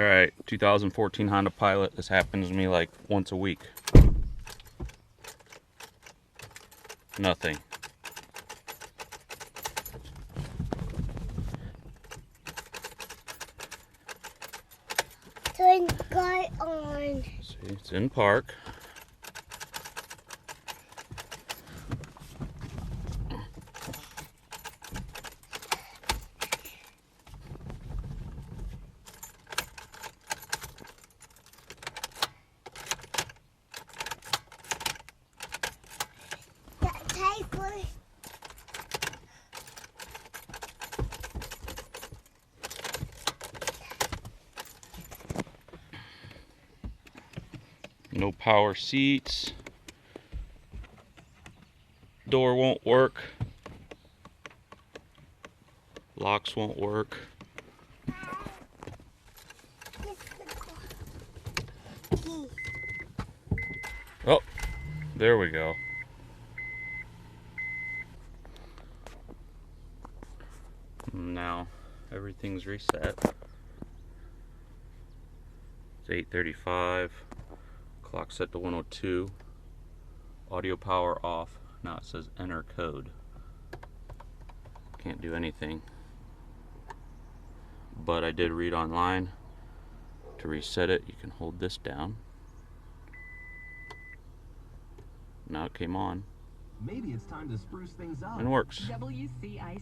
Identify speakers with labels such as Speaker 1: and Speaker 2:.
Speaker 1: Alright, 2014 Honda Pilot. This happens to me like once a week. Nothing.
Speaker 2: Turn guy on.
Speaker 1: See, it's in park. No power seats. Door won't work. Locks won't work. Oh, there we go. Now everything's reset. It's 8:35. Clock set to 102. Audio power off. Now it says enter code. Can't do anything. But I did read online. To reset it, you can hold this down. Now it came on.
Speaker 3: Maybe it's time to spruce things up.
Speaker 1: And works.
Speaker 4: WCIC